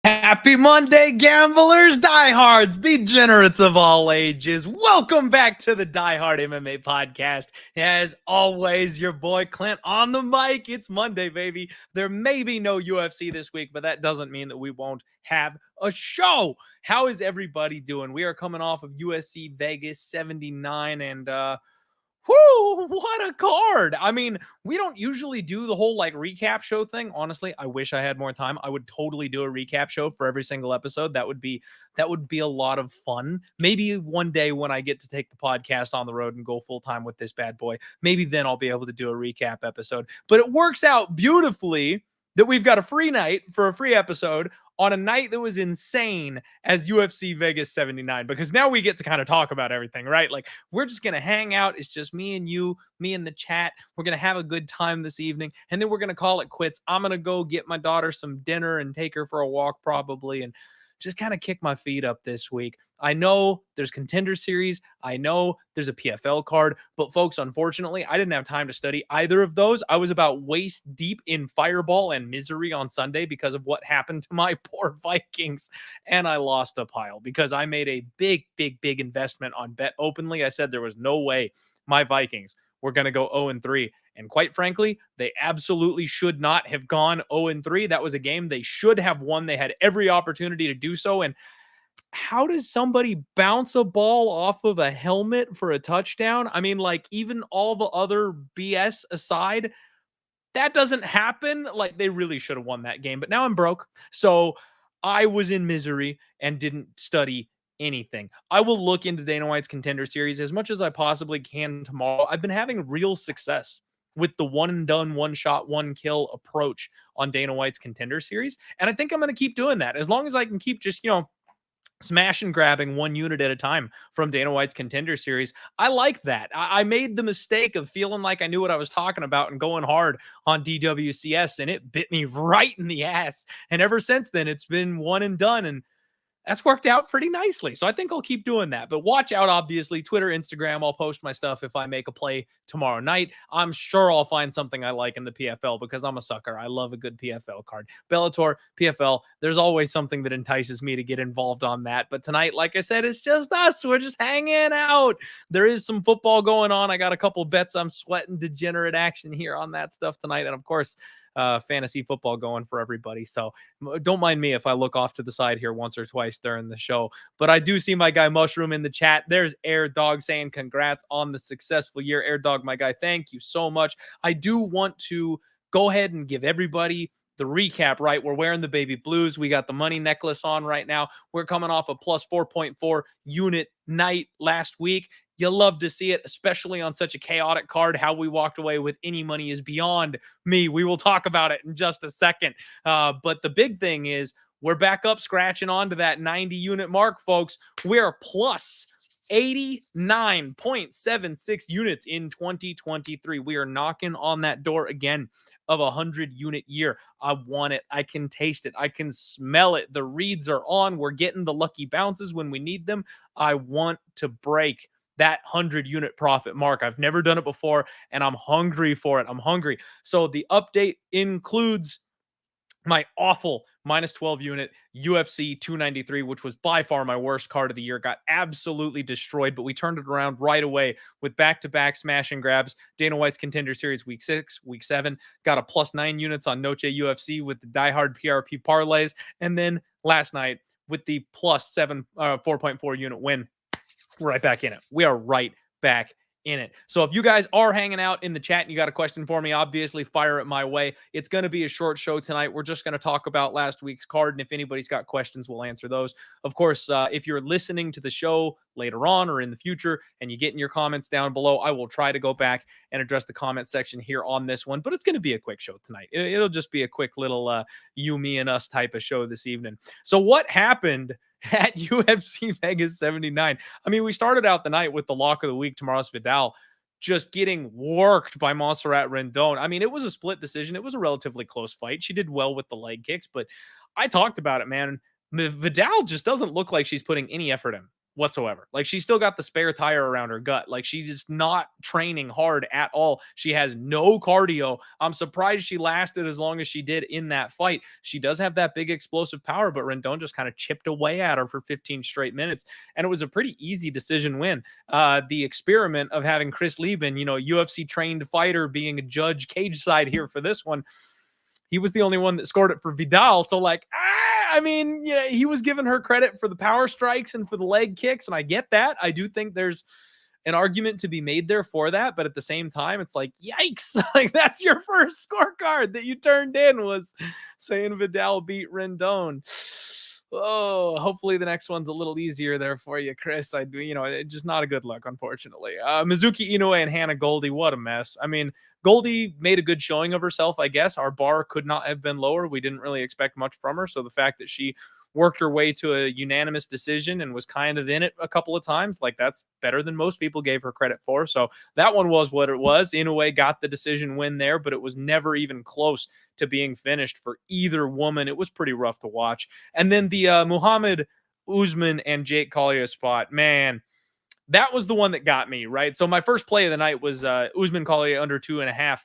Happy Monday, gamblers, diehards, degenerates of all ages. Welcome back to the Die Hard MMA podcast. As always, your boy Clint on the mic. It's Monday, baby. There may be no UFC this week, but that doesn't mean that we won't have a show. How is everybody doing? We are coming off of UFC Vegas 79 and whoo, what a card. I mean, we don't usually do the whole like recap show thing. Honestly, I wish I had more time. I would totally do a recap show for every single episode. That would be a lot of fun. Maybe one day when I get to take the podcast on the road and go full time with this bad boy, maybe then I'll be able to do a recap episode. But it works out beautifully that we've got a free night for a free episode on a night that was insane as UFC Vegas 79, because now we get to kind of talk about everything, right? Like, we're just going to hang out. It's just me and you, me and the chat. We're going to have a good time this evening, and then we're going to call it quits. I'm going to go get my daughter some dinner and take her for a walk probably, and just kind of kick my feet up this week. I know there's Contender Series. I know there's a PFL card. But folks, unfortunately, I didn't have time to study either of those. I was about waist deep in fireball and misery on Sunday because of what happened to my poor Vikings. And I lost a pile because I made a big investment on Bet Openly. I said there was no way my Vikings were going to go 0-3. And quite frankly, they absolutely should not have gone 0-3. That was a game they should have won. They had every opportunity to do so. And how does somebody bounce a ball off of a helmet for a touchdown? I mean, like, even all the other BS aside, that doesn't happen. Like, they really should have won that game. But now I'm broke. So I was in misery and didn't study anything. I will look into Dana White's Contender Series as much as I possibly can tomorrow. I've been having real success with the one and done, one shot, one kill approach on Dana White's Contender Series. And I think I'm going to keep doing that as long as I can keep just, smash and grabbing one unit at a time from Dana White's Contender Series. I like that. I made the mistake of feeling like I knew what I was talking about and going hard on DWCS, and it bit me right in the ass. And ever since then, it's been one and done. And that's worked out pretty nicely. So I think I'll keep doing that. But watch out, obviously. Twitter, Instagram, I'll post my stuff if I make a play tomorrow night. I'm sure I'll find something I like in the PFL because I'm a sucker. I love a good PFL card. Bellator, PFL, there's always something that entices me to get involved on that. But tonight, like I said, it's just us. We're just hanging out. There is some football going on. I got a couple bets. I'm sweating degenerate action here on that stuff tonight. And of course, fantasy football going for everybody. So don't mind me if I look off to the side here once or twice during the show. But I do see my guy Mushroom in the chat. There's Air Dog saying congrats on the successful year. Air Dog, my guy, thank you so much. I do want to go ahead and give everybody the recap, right? We're wearing the baby blues. We got the money necklace on right now. We're coming off a plus 4.4 unit night last week. You love to see it, especially on such a chaotic card. How we walked away with any money is beyond me. We will talk about it in just a second. But the big thing is we're back up scratching onto that 90 unit mark, folks. We're plus 89.76 units in 2023. We are knocking on that door again of a 100 unit year. I want it. I can taste it. I can smell it. The reads are on. We're getting the lucky bounces when we need them. I want to break that 100 unit profit mark. I've never done it before, and I'm hungry for it. I'm hungry. So the update includes my awful minus 12 unit UFC 293, which was by far my worst card of the year. Got absolutely destroyed, but we turned it around right away with back-to-back smash and grabs. Dana White's Contender Series week 6, week 7. Got a plus 9 units on Noche UFC with the Die Hard PRP parlays. And then last night with the plus 4.4 unit win. Right back in it. We are right back in it. So if you guys are hanging out in the chat and you got a question for me, obviously fire it my way. It's going to be a short show tonight. We're just going to talk about last week's card, and if anybody's got questions, we'll answer those. Of course, if you're listening to the show later on or in the future and you get in your comments down below, I will try to go back and address the comment section here on this one, but it's going to be a quick show tonight. It'll just be a quick little you, me, and us type of show this evening. So what happened at UFC Vegas 79? I mean, we started out the night with the lock of the week, Tomaras Vidal, just getting worked by Montserrat Rendon. I mean, it was a split decision. It was a relatively close fight. She did well with the leg kicks, but I talked about it, man. Vidal just doesn't look like she's putting any effort in whatsoever. Like, she's still got the spare tire around her gut. Like, she's just not training hard at all. She has no cardio. I'm surprised she lasted as long as she did in that fight. She does have that big explosive power, but Rendon just kind of chipped away at her for 15 straight minutes. And it was a pretty easy decision win. The experiment of having Chris Lieben, UFC trained fighter, being a judge cage side here for this one, he was the only one that scored it for Vidal. So I mean, yeah, he was giving her credit for the power strikes and for the leg kicks, and I get that. I do think there's an argument to be made there for that, but at the same time, it's like, yikes. Like, that's your first scorecard that you turned in, was saying Vidal beat Rendon. Oh, hopefully the next one's a little easier there for you, Chris. I do, just not a good look, unfortunately. Mizuki Inoue and Hannah Goldie, what a mess. I mean, Goldie made a good showing of herself, I guess. Our bar could not have been lower. We didn't really expect much from her. So the fact that she worked her way to a unanimous decision and was kind of in it a couple of times, like, that's better than most people gave her credit for. So that one was what it was. Inoue got the decision win there, but it was never even close to being finished for either woman. It was pretty rough to watch. And then the Muhammad Usman and Jake Collier spot, man, that was the one that got me, right? So my first play of the night was Usman Collier under 2.5.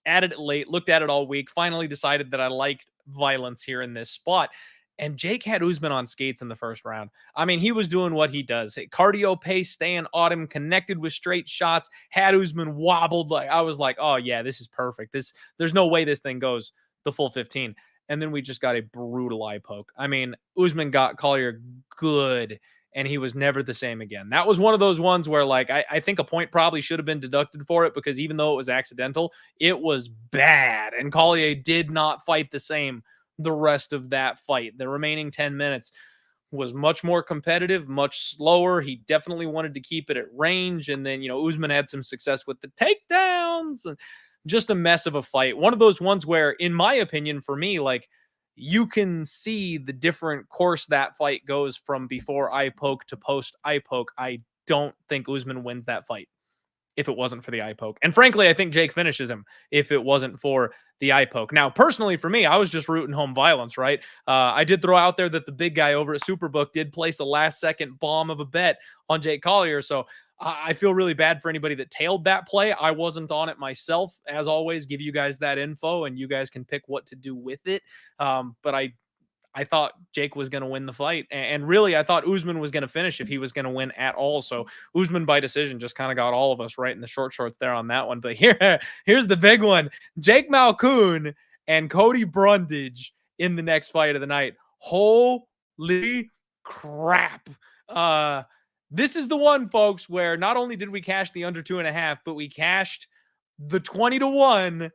Added it late, looked at it all week, finally decided that I liked violence here in this spot. And Jake had Usman on skates in the first round. I mean, he was doing what he does. Cardio pace, staying on him, connected with straight shots, had Usman wobbled. Like, I was like, oh yeah, this is perfect. There's no way this thing goes the full 15. And then we just got a brutal eye poke. I mean, Usman got Collier good, and he was never the same again. That was one of those ones where, like, I think a point probably should have been deducted for it, because even though it was accidental, it was bad. And Collier did not fight the same the rest of that fight. The remaining 10 minutes was much more competitive, much slower. He definitely wanted to keep it at range. And then, Usman had some success with the takedowns. Just a mess of a fight. One of those ones where, in my opinion, for me, like, you can see the different course that fight goes from before eye poke to post eye poke. I don't think Usman wins that fight if it wasn't for the eye poke. And frankly, I think Jake finishes him if it wasn't for the eye poke. Now, personally, for me, I was just rooting home violence, right? I did throw out there that the big guy over at Superbook did place a last-second bomb of a bet on Jake Collier, so I feel really bad for anybody that tailed that play. I wasn't on it myself. As always, give you guys that info, and you guys can pick what to do with it. But I thought Jake was going to win the fight. And really, I thought Usman was going to finish if he was going to win at all. So Usman by decision just kind of got all of us right in the short shorts there on that one. But here's the big one. Jake Malcoon and Cody Brundage in the next fight of the night. Holy crap. This is the one, folks, where not only did we cash the under 2.5, but we cashed the 20-1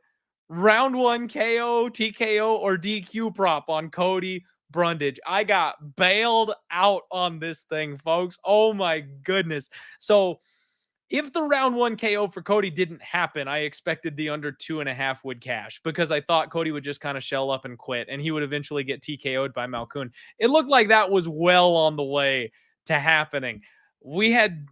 round 1 KO, TKO, or DQ prop on Cody Brundage. I got bailed out on this thing, folks. Oh my goodness. So if the round 1 KO for Cody didn't happen, I expected the under 2.5 would cash, because I thought Cody would just kind of shell up and quit, and he would eventually get TKO'd by Malcoon. It looked like that was well on the way to happening. We had,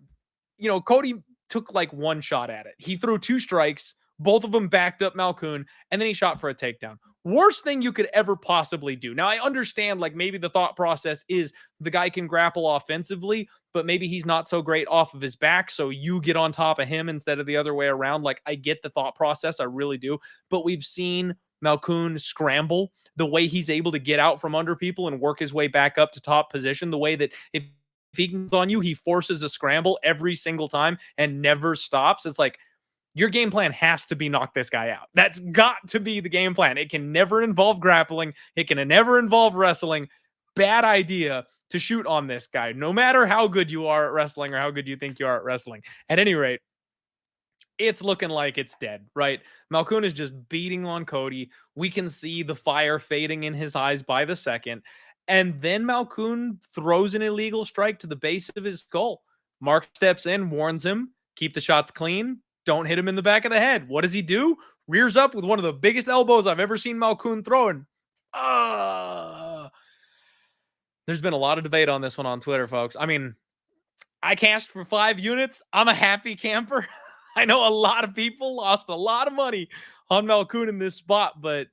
Cody took like one shot at it. He threw 2 strikes. Both of them backed up Malcoon, and then he shot for a takedown. Worst thing you could ever possibly do. Now, I understand, like, maybe the thought process is the guy can grapple offensively, but maybe he's not so great off of his back, so you get on top of him instead of the other way around. Like, I get the thought process. I really do. But we've seen Malcoon scramble, the way he's able to get out from under people and work his way back up to top position, the way that if he comes on you, he forces a scramble every single time and never stops. It's like, your game plan has to be knock this guy out. That's got to be the game plan. It can never involve grappling. It can never involve wrestling. Bad idea to shoot on this guy, no matter how good you are at wrestling or how good you think you are at wrestling. At any rate, it's looking like it's dead, right? Malcoon is just beating on Cody. We can see the fire fading in his eyes by the second. And then Malcoon throws an illegal strike to the base of his skull. Mark steps in, warns him, keep the shots clean. Don't hit him in the back of the head. What does he do? Rears up with one of the biggest elbows I've ever seen Malcoon throwing. There's been a lot of debate on this one on Twitter, folks. I mean, I cashed for 5 units. I'm a happy camper. I know a lot of people lost a lot of money on Malcoon in this spot, but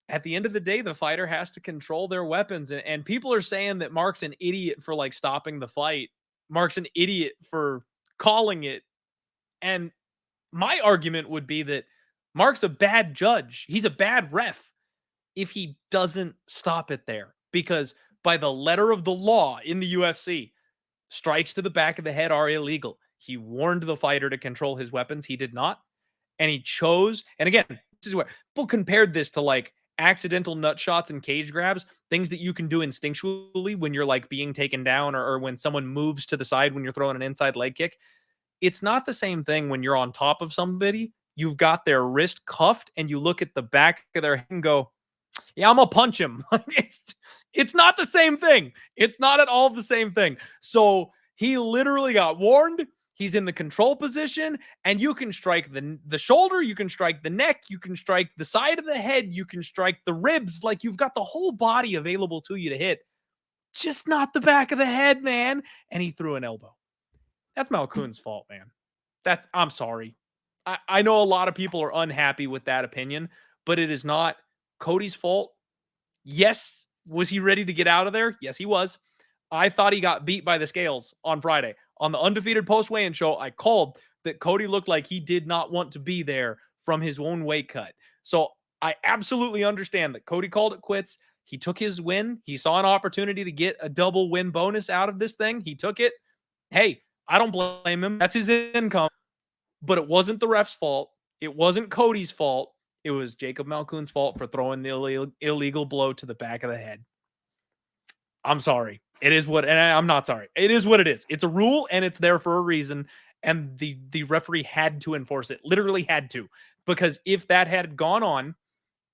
at the end of the day, the fighter has to control their weapons. And people are saying that Mark's an idiot for like stopping the fight. Mark's an idiot for calling it. And my argument would be that Mark's a bad judge. He's a bad ref if he doesn't stop it there. Because by the letter of the law in the UFC, strikes to the back of the head are illegal. He warned the fighter to control his weapons. He did not. And he chose. And again, this is where people compared this to like accidental nut shots and cage grabs, things that you can do instinctually when you're like being taken down or when someone moves to the side when you're throwing an inside leg kick. It's not the same thing when you're on top of somebody. You've got their wrist cuffed and you look at the back of their head and go, yeah, I'm going to punch him. It's not the same thing. It's not at all the same thing. So he literally got warned. He's in the control position, and you can strike the shoulder, you can strike the neck, you can strike the side of the head, you can strike the ribs. Like, you've got the whole body available to you to hit, just not the back of the head, man. And he threw an elbow. That's Malcoon's fault, man. I'm sorry. I know a lot of people are unhappy with that opinion, but it is not Cody's fault. Yes, was he ready to get out of there? Yes, he was. I thought he got beat by the scales on Friday. On the Undefeated Post Weigh-In show, I called that Cody looked like he did not want to be there from his own weight cut. So I absolutely understand that Cody called it quits. He took his win. He saw an opportunity to get a double win bonus out of this thing. He took it. Hey, I don't blame him. That's his income. But it wasn't the ref's fault. It wasn't Cody's fault. It was Jacob Malcoon's fault for throwing the illegal blow to the back of the head. I'm sorry. It is what, and I'm not sorry. It is what it is. It's a rule, and it's there for a reason. And the referee had to enforce it. Literally had to. Because if that had gone on,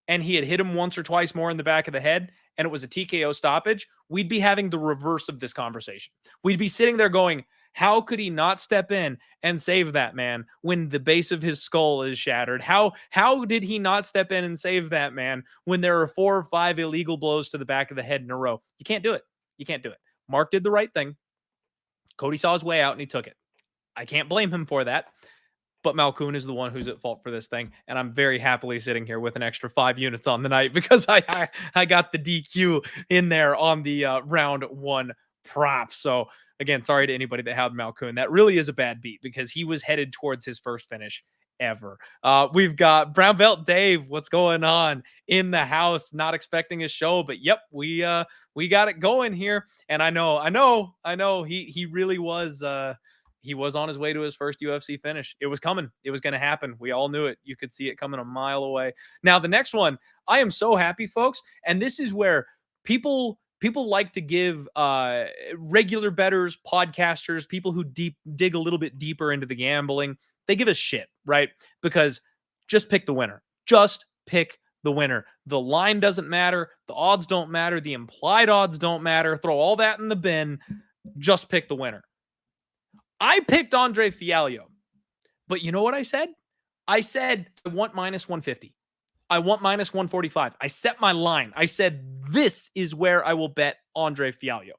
and he had hit him once or twice more in the back of the head, and it was a TKO stoppage, we'd be having the reverse of this conversation. We'd be sitting there going, how could he not step in and save that man when the base of his skull is shattered? How did he not step in and save that man when there are 4 or 5 illegal blows to the back of the head in a row? You can't do it. You can't do it. Mark did the right thing. Cody saw his way out and he took it. I can't blame him for that. But Malcoon is the one who's at fault for this thing. And I'm very happily sitting here with an extra 5 units on the night because I got the DQ in there on the round 1 prop. So again, sorry to anybody that had Malcoon. That really is a bad beat because he was headed towards his first finish ever. We've got Brown Belt Dave. What's going on in the house? Not expecting a show, but yep, we got it going here. And I know he really was he was on his way to his first UFC finish. It was coming. It was going to happen. We all knew it. You could see it coming a mile away. Now, the next one, I am so happy, folks. And this is where people like to give regular bettors, podcasters, people who dig a little bit deeper into the gambling, they give us shit, right? Because just pick the winner. Just pick the winner. The line doesn't matter. The odds don't matter. The implied odds don't matter. Throw all that in the bin. Just pick the winner. I picked Andre Fialio, but you know what I said? I said, I want minus 150. I want minus 145. I set my line. I said, this is where I will bet Andre Fialio.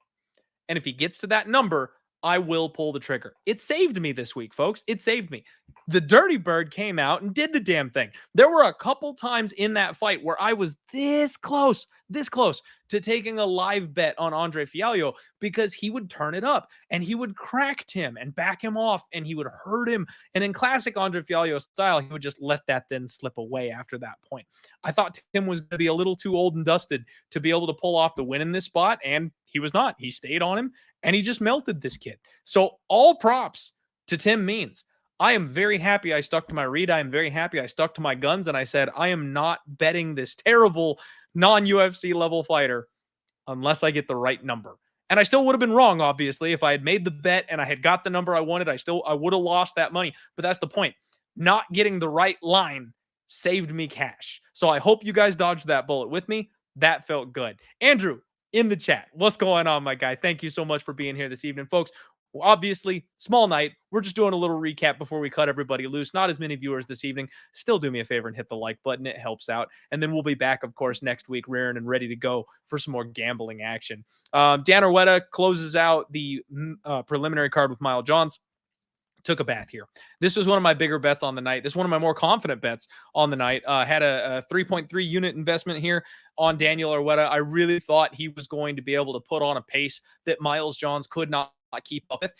And if he gets to that number, I will pull the trigger. It saved me this week, folks. It saved me. The Dirty Bird came out and did the damn thing. There were a couple times in that fight where I was this close to taking a live bet on Andre Fialio because he would turn it up and he would crack Tim and back him off and he would hurt him. And in classic Andre Fialio style, he would just let that then slip away after that point. I thought Tim was going to be a little too old and dusted to be able to pull off the win in this spot, and he was not. He stayed on him and he just melted this kid. So all props to Tim Means. I am very happy I stuck to my read. I am very happy I stuck to my guns, and I said, I am not betting this terrible non-UFC level fighter unless I get the right number. And I still would have been wrong, obviously. If I had made the bet and I had got the number I wanted, I would have lost that money. But that's the point. not getting the right line saved me cash. So I hope you guys dodged that bullet with me. That felt good. Andrew, in the chat, what's going on, my guy? Thank you so much for being here this evening, folks. Obviously, small night. We're just doing a little recap before we cut everybody loose. Not as many viewers this evening. Still do me a favor and hit the like button. It helps out. And then we'll be back, of course, next week, rearing and ready to go for some more gambling action. Dan Arwetta closes out the preliminary card with Miles Johns. Took a bath here. This was one of my bigger bets on the night. This is one of my more confident bets on the night. Had a 3.3 unit investment here on Daniel Arwetta. I really thought he was going to be able to put on a pace that Miles Johns could not keep up with.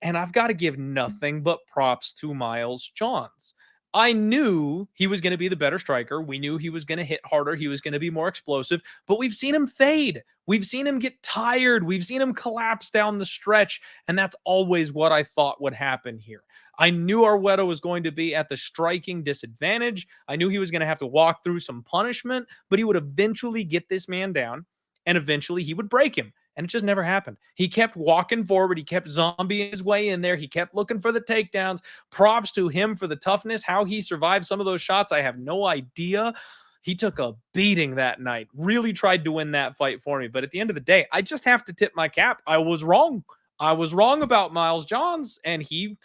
And I've got to give nothing but props to Miles Johns. I knew he was going to be the better striker. We knew he was going to hit harder. He was going to be more explosive, but we've seen him fade. We've seen him get tired. We've seen him collapse down the stretch. And that's always what I thought would happen here. I knew Arwetta was going to be at the striking disadvantage. I knew he was going to have to walk through some punishment, but he would eventually get this man down and eventually he would break him. And it just never happened. He kept walking forward. He kept zombieing his way in there. He kept looking for the takedowns. Props to him for the toughness. How he survived some of those shots, I have no idea. He took a beating that night. Really tried to win that fight for me. But at the end of the day, I just have to tip my cap. I was wrong. I was wrong about Miles Johns, and he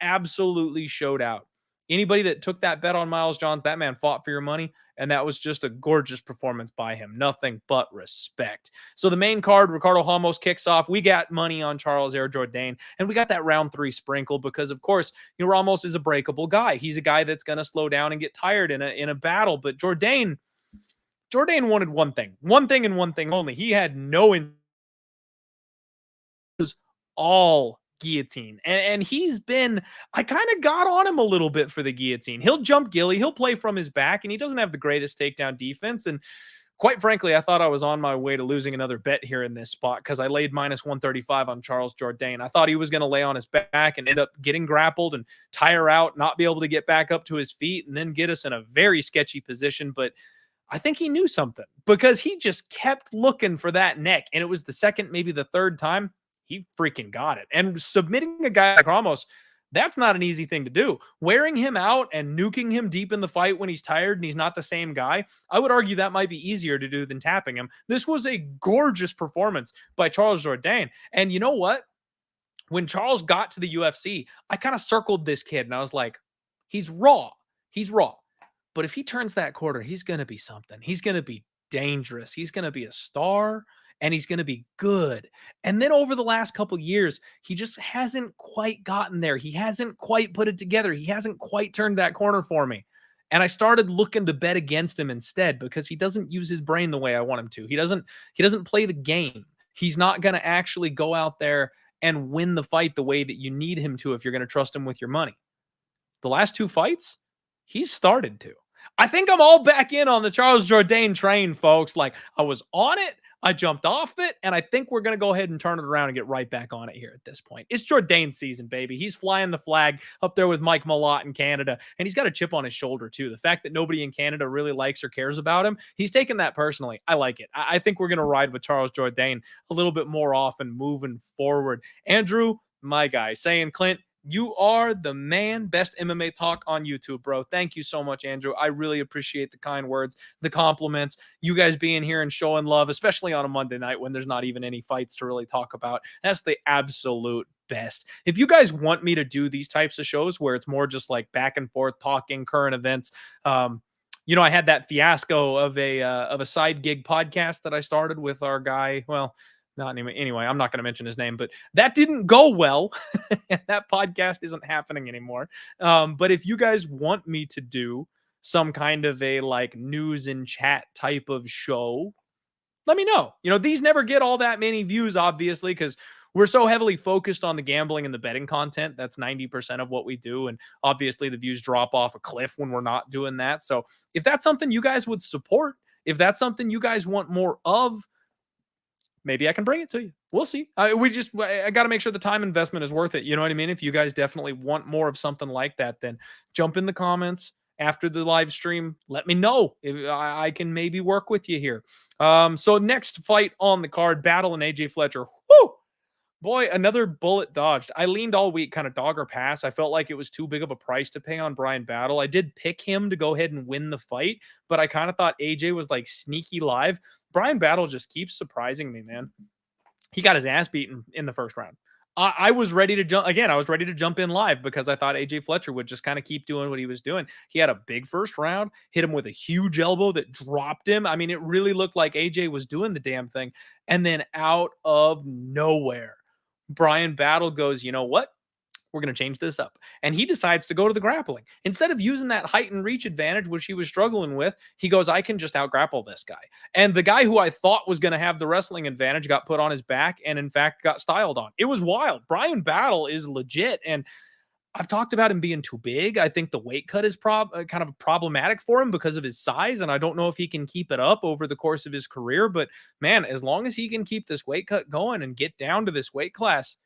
absolutely showed out. Anybody that took that bet on Miles Johns, that man fought for your money, and that was just a gorgeous performance by him. Nothing but respect. So the main card, Ricardo Ramos kicks off. We got money on Charles Jourdain, and we got that round 3 sprinkle because, of course, Ramos is a breakable guy. He's a guy that's going to slow down and get tired in a battle. But Jourdain wanted one thing and one thing only. He had no all guillotine. And he's been, I kind of got on him a little bit for the guillotine. He'll jump Gilly, he'll play from his back, and he doesn't have the greatest takedown defense. And quite frankly, I thought I was on my way to losing another bet here in this spot because I laid minus 135 on Charles Jourdain. I thought he was going to lay on his back and end up getting grappled and tire out, not be able to get back up to his feet, and then get us in a very sketchy position. But I think he knew something because he just kept looking for that neck. And it was the second, maybe the third time he freaking got it. And submitting a guy like Ramos, that's not an easy thing to do. Wearing him out and nuking him deep in the fight when he's tired and he's not the same guy, I would argue that might be easier to do than tapping him. This was a gorgeous performance by Charles Jourdain. And you know what? When Charles got to the UFC, I kind of circled this kid and I was like, he's raw. He's raw. But if he turns that quarter, he's going to be something. He's going to be dangerous. He's going to be a star. And he's going to be good. And then over the last couple years, he just hasn't quite gotten there. He hasn't quite put it together. He hasn't quite turned that corner for me. And I started looking to bet against him instead because he doesn't use his brain the way I want him to. He doesn't play the game. He's not going to actually go out there and win the fight the way that you need him to if you're going to trust him with your money. The last 2 fights, he's started to. I think I'm all back in on the Charles Jourdain train, folks. Like, I was on it. I jumped off it, and I think we're going to go ahead and turn it around and get right back on it here at this point. It's Jourdain season, baby. He's flying the flag up there with Mike Malott in Canada, and he's got a chip on his shoulder, too. The fact that nobody in Canada really likes or cares about him, he's taking that personally. I like it. I think we're going to ride with Charles Jourdain a little bit more often moving forward. Andrew, my guy, saying, Clint, you are the man. Best MMA talk on YouTube, bro. Thank you so much, Andrew. I really appreciate the kind words, the compliments, you guys being here and showing love, especially on a Monday night when there's not even any fights to really talk about. That's the absolute best. If you guys want me to do these types of shows where it's more just like back and forth talking current events, I had that fiasco of a side gig podcast that I started with our guy. Well, not anyway. Anyway, I'm not going to mention his name, but that didn't go well. That podcast isn't happening anymore. But if you guys want me to do some kind of a like news and chat type of show, let me know. These never get all that many views, obviously, because we're so heavily focused on the gambling and the betting content. That's 90% of what we do. And obviously the views drop off a cliff when we're not doing that. So if that's something you guys would support, if that's something you guys want more of, maybe I can bring it to you. We'll see. I got to make sure the time investment is worth it. You know what I mean? If you guys definitely want more of something like that, then jump in the comments after the live stream. Let me know if I can maybe work with you here. So next fight on the card, Battle and AJ Fletcher. Woo! Boy, another bullet dodged. I leaned all week, kind of dog or pass. I felt like it was too big of a price to pay on Brian Battle. I did pick him to go ahead and win the fight, but I kind of thought AJ was like sneaky live. Brian Battle just keeps surprising me, man. He got his ass beaten in the first round. I was ready to jump again. I was ready to jump in live because I thought AJ Fletcher would just kind of keep doing what he was doing. He had a big first round, hit him with a huge elbow that dropped him. I mean, it really looked like AJ was doing the damn thing. And then out of nowhere, Brian Battle goes, you know what? We're going to change this up. And he decides to go to the grappling. Instead of using that height and reach advantage, which he was struggling with, he goes, I can just out grapple this guy. And the guy who I thought was going to have the wrestling advantage got put on his back and, in fact, got styled on. It was wild. Brian Battle is legit. And I've talked about him being too big. I think the weight cut is kind of problematic for him because of his size, and I don't know if he can keep it up over the course of his career. But man, as long as he can keep this weight cut going and get down to this weight class,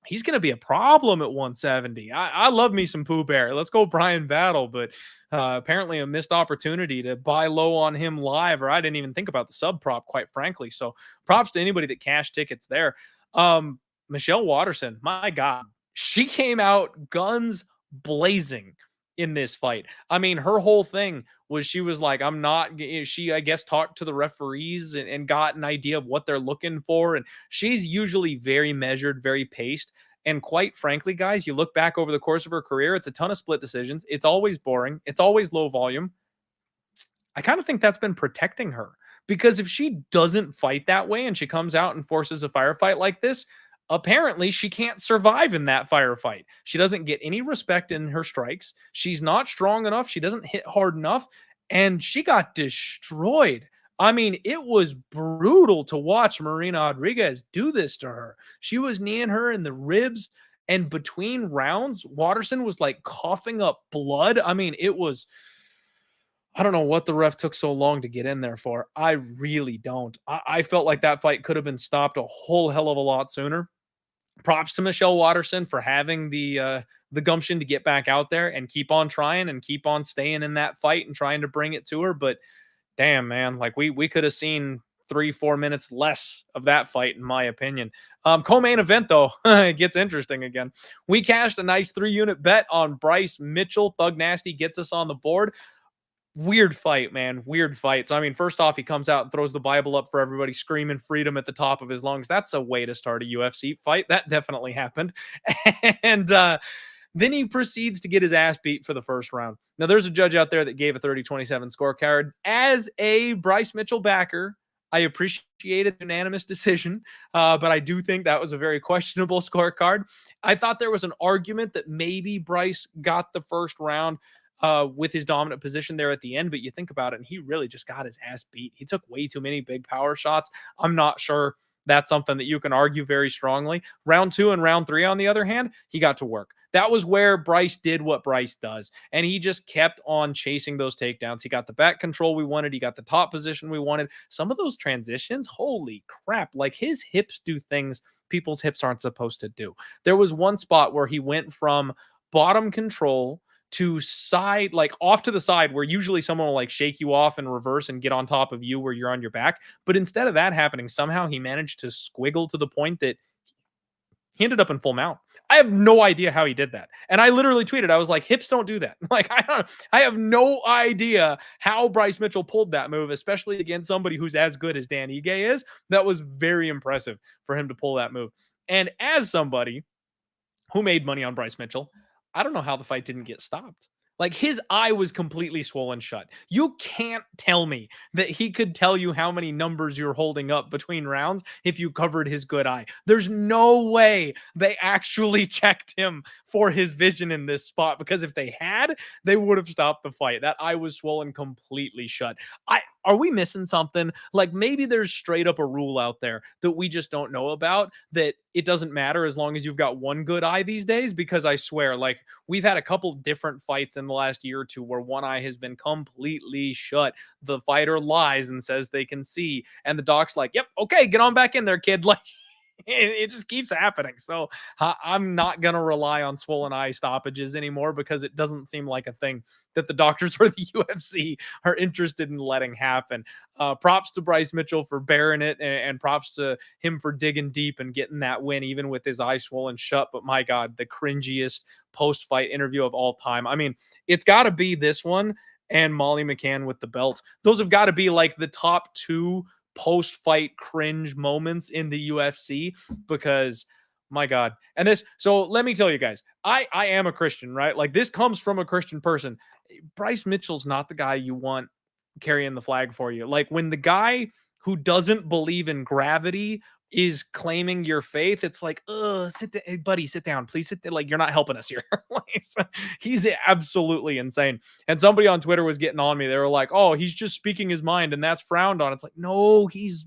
he's going to be a problem at 170. I love me some Pooh Bear. Let's go Brian Battle, but apparently a missed opportunity to buy low on him live, or I didn't even think about the sub prop, quite frankly. So props to anybody that cashed tickets there. Michelle Waterson, my God, she came out guns blazing in this fight. I mean, her whole thing was she was like, I'm not, she, I guess, talked to the referees and got an idea of what they're looking for. And she's usually very measured, very paced. And quite frankly, guys, you look back over the course of her career, it's a ton of split decisions. It's always boring. It's always low volume. I kind of think that's been protecting her, because if she doesn't fight that way and she comes out and forces a firefight like this, apparently she can't survive in that firefight. She doesn't get any respect in her strikes. She's not strong enough. She doesn't hit hard enough. And she got destroyed. I mean, it was brutal to watch Marina Rodriguez do this to her. She was kneeing her in the ribs. And between rounds, Waterson was like coughing up blood. I mean, it was, I don't know what the ref took so long to get in there for. I really don't. I felt like that fight could have been stopped a whole hell of a lot sooner. Props to Michelle Waterson for having the gumption to get back out there and keep on trying and keep on staying in that fight and trying to bring it to her. But damn, man, like we could have seen 3-4 minutes less of that fight, in my opinion. Co-main event, though, it gets interesting again. We cashed a nice 3-unit bet on Bryce Mitchell. Thug Nasty gets us on the board. Weird fight, man. Weird fight. So, I mean, first off, he comes out and throws the Bible up for everybody, screaming freedom at the top of his lungs. That's a way to start a UFC fight. That definitely happened. And then he proceeds to get his ass beat for the first round. Now, there's a judge out there that gave a 30-27 scorecard. As a Bryce Mitchell backer, I appreciated the unanimous decision, but I do think that was a very questionable scorecard. I thought there was an argument that maybe Bryce got the first round with his dominant position there at the end, but you think about it, and he really just got his ass beat. He took way too many big power shots. I'm not sure that's something that you can argue very strongly. Round 2 and round 3, on the other hand, he got to work. That was where Bryce did what Bryce does, and he just kept on chasing those takedowns. He got the back control we wanted. He got the top position we wanted. Some of those transitions, holy crap, like his hips do things people's hips aren't supposed to do. There was one spot where he went from bottom control to side, like off to the side, where usually someone will like shake you off and reverse and get on top of you where you're on your back. But instead of that happening, somehow he managed to squiggle to the point that he ended up in full mount. I have no idea how he did that. And I literally tweeted, I was like, hips don't do that. Like, I have no idea how Bryce Mitchell pulled that move, especially against somebody who's as good as Dan Ige is. That was very impressive for him to pull that move. And as somebody who made money on Bryce Mitchell, I don't know how the fight didn't get stopped. Like, his eye was completely swollen shut. You can't tell me that he could tell you how many numbers you're holding up between rounds if you covered his good eye. There's no way they actually checked him for his vision in this spot, because if they had, they would have stopped the fight. That eye was swollen completely shut. Are we missing something? Like, maybe there's straight up a rule out there that we just don't know about, that it doesn't matter as long as you've got one good eye these days. Because I swear, like, we've had a couple different fights in the last year or two where one eye has been completely shut. The fighter lies and says they can see, and the doc's like, yep, okay, get on back in there, kid. Like, It just keeps happening. So I'm not going to rely on swollen eye stoppages anymore because it doesn't seem like a thing that the doctors or the UFC are interested in letting happen. Props to Bryce Mitchell for bearing it, and props to him for digging deep and getting that win, even with his eye swollen shut. But my God, the cringiest post fight interview of all time. I mean, it's got to be this one and Molly McCann with the belt. Those have got to be like the top two post-fight cringe moments in the UFC, because my God. And this, so let me tell you guys, I am a Christian, right? Like, this comes from a Christian person. Bryce Mitchell's not the guy you want carrying the flag for you. Like, when the guy who doesn't believe in gravity is claiming your faith, it's like, sit down, hey, buddy, sit down, please sit down. Like, you're not helping us here. He's absolutely insane. And somebody on Twitter was getting on me. They were like, oh, he's just speaking his mind and that's frowned on. It's like, no, he's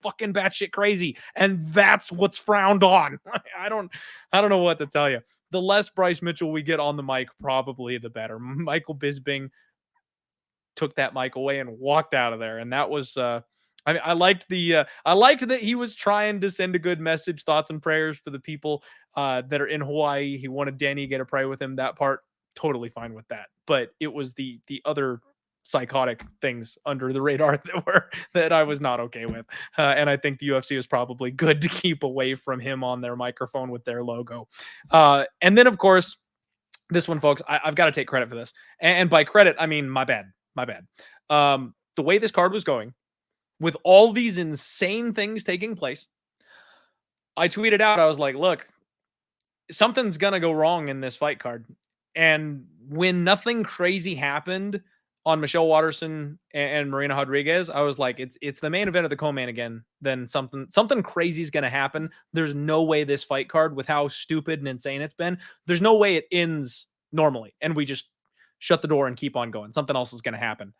fucking batshit crazy, and that's what's frowned on. I don't know what to tell you. The less Bryce Mitchell we get on the mic, probably the better. Michael Bisping took that mic away and walked out of there, and that was I liked that he was trying to send a good message, thoughts and prayers for the people that are in Hawaii. He wanted Danny to get a pray with him. That part, totally fine with that. But it was the other psychotic things under the radar that I was not okay with. And I think the UFC is probably good to keep away from him on their microphone with their logo. And then, of course, this one, folks, I've got to take credit for this. And by credit, I mean, my bad. The way this card was going, with all these insane things taking place, I tweeted out, I was like, look, something's going to go wrong in this fight card. And when nothing crazy happened on Michelle Waterson and Marina Rodriguez, I was like, it's the main event of the co-main again. Then something crazy is going to happen. There's no way this fight card, with how stupid and insane it's been, there's no way it ends normally. And we just shut the door and keep on going. Something else is going to happen.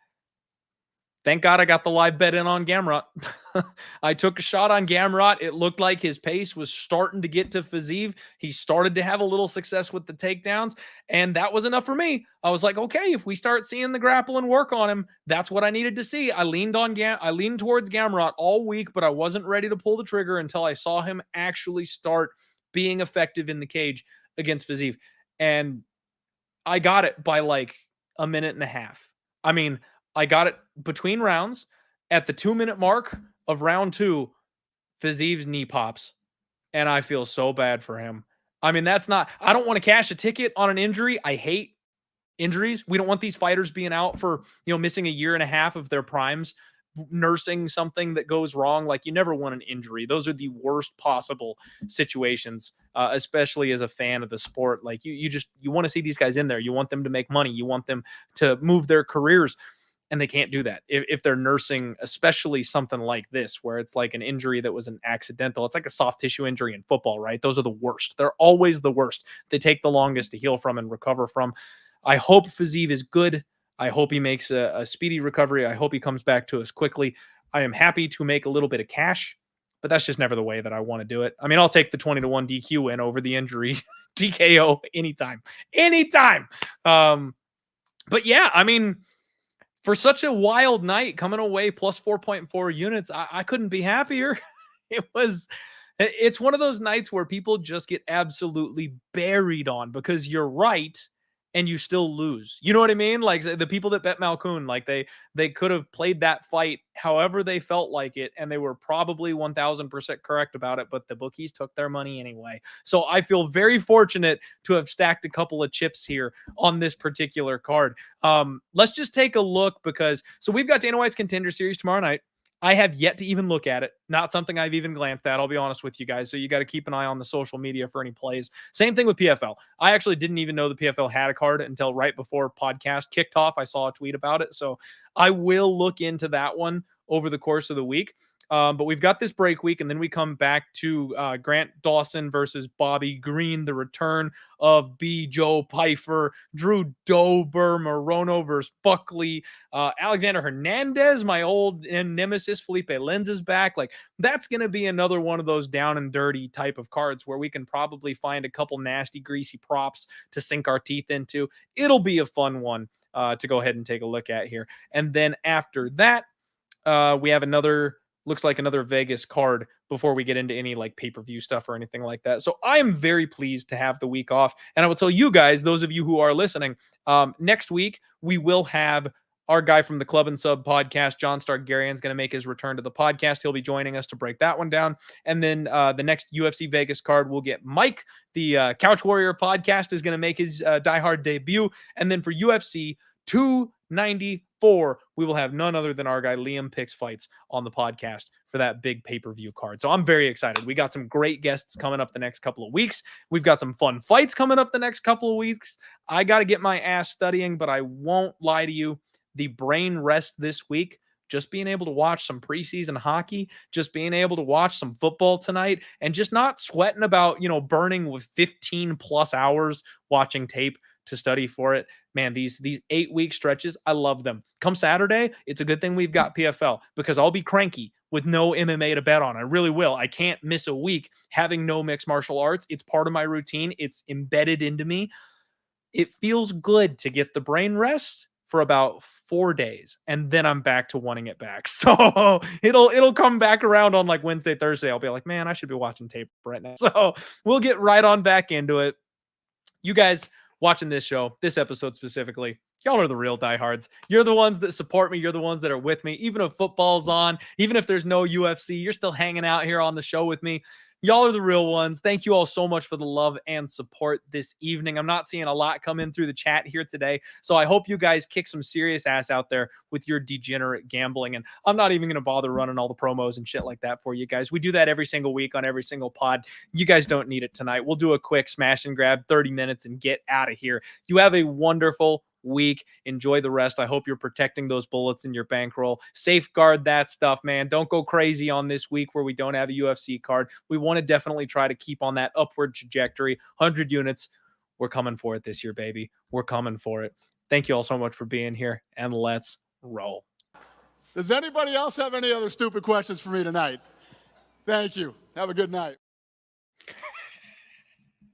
Thank God I got the live bet in on Gamrot. I took a shot on Gamrot. It looked like his pace was starting to get to Fiziev. He started to have a little success with the takedowns, and that was enough for me. I was like, okay, if we start seeing the grappling work on him, that's what I needed to see. I leaned towards Gamrot all week, but I wasn't ready to pull the trigger until I saw him actually start being effective in the cage against Fiziev. And I got it by like a minute and a half. I mean, I got it between rounds. At the 2-minute mark of round 2, Fiziev's knee pops, and I feel so bad for him. I mean, I don't want to cash a ticket on an injury. I hate injuries. We don't want these fighters being out for, missing a year and a half of their primes, nursing something that goes wrong. Like, you never want an injury. Those are the worst possible situations, especially as a fan of the sport. Like, you want to see these guys in there. You want them to make money. You want them to move their careers. And they can't do that if they're nursing, especially something like this, where it's like an injury that was an accidental. It's like a soft tissue injury in football, right? Those are the worst. They're always the worst. They take the longest to heal from and recover from. I hope Fiziev is good. I hope he makes a speedy recovery. I hope he comes back to us quickly. I am happy to make a little bit of cash, but that's just never the way that I want to do it. I mean, I'll take the 20-1 DQ win over the injury TKO anytime. But yeah, I mean, for such a wild night, coming away plus 4.4 units, I couldn't be happier. It's one of those nights where people just get absolutely buried on because you're right and you still lose. You know what I mean? Like, the people that bet Malcoon, like they could have played that fight however they felt like it, and they were probably 1000% correct about it, but the bookies took their money anyway. So I feel very fortunate to have stacked a couple of chips here on this particular card. Let's just take a look, because we've got Dana White's Contender Series tomorrow night. I have yet to even look at it. Not something I've even glanced at, I'll be honest with you guys. So you got to keep an eye on the social media for any plays. Same thing with PFL. I actually didn't even know the PFL had a card until right before podcast kicked off. I saw a tweet about it. So I will look into that one over the course of the week. But we've got this break week, and then we come back to Grant Dawson versus Bobby Green, the return of B. Joe Pfeiffer, Drew Dober, Morono versus Buckley, Alexander Hernandez, my old nemesis, Felipe Lenz is back. Like, that's going to be another one of those down and dirty type of cards where we can probably find a couple nasty, greasy props to sink our teeth into. It'll be a fun one to go ahead and take a look at here. And then after that, we have looks like another Vegas card before we get into any like pay-per-view stuff or anything like that. So I am very pleased to have the week off. And I will tell you guys, those of you who are listening, next week we will have our guy from the Club and Sub podcast, John Stargarian, is going to make his return to the podcast. He'll be joining us to break that one down. And then the next UFC Vegas card, we'll get Mike, the Couch Warrior podcast, is going to make his Die Hard debut. And then for UFC 294, we will have none other than our guy Liam Picks Fights on the podcast for that big pay-per-view card. So I'm very excited. We got some great guests coming up the next couple of weeks. We've got some fun fights coming up the next couple of weeks. I got to get my ass studying, but I won't lie to you. The brain rest this week, just being able to watch some preseason hockey, just being able to watch some football tonight, and just not sweating about, burning with 15 plus hours watching tape to study for it. Man, these 8-week stretches, I love them. Come Saturday, it's a good thing we've got PFL, because I'll be cranky with no MMA to bet on. I really will. I can't miss a week having no mixed martial arts. It's part of my routine. It's embedded into me. It feels good to get the brain rest for about 4 days, and then I'm back to wanting it back. So it'll come back around on like Wednesday, Thursday. I'll be like, man, I should be watching tape right now. So we'll get right on back into it. You guys watching this show, this episode specifically, y'all are the real diehards. You're the ones that support me. You're the ones that are with me. Even if football's on, even if there's no UFC, you're still hanging out here on the show with me. Y'all are the real ones. Thank you all so much for the love and support this evening. I'm not seeing a lot come in through the chat here today, so I hope you guys kick some serious ass out there with your degenerate gambling. And I'm not even going to bother running all the promos and shit like that for you guys. We do that every single week on every single pod. You guys don't need it tonight. We'll do a quick smash and grab, 30 minutes, and get out of here. You have a wonderful week. Enjoy the rest. I hope you're protecting those bullets in your bankroll. Safeguard that stuff, man. Don't go crazy on this week where we don't have a UFC card. We want to definitely try to keep on that upward trajectory. 100 units. We're coming for it this year, baby. We're coming for it. Thank you all so much for being here, and let's roll. Does anybody else have any other stupid questions for me tonight? Thank you. Have a good night.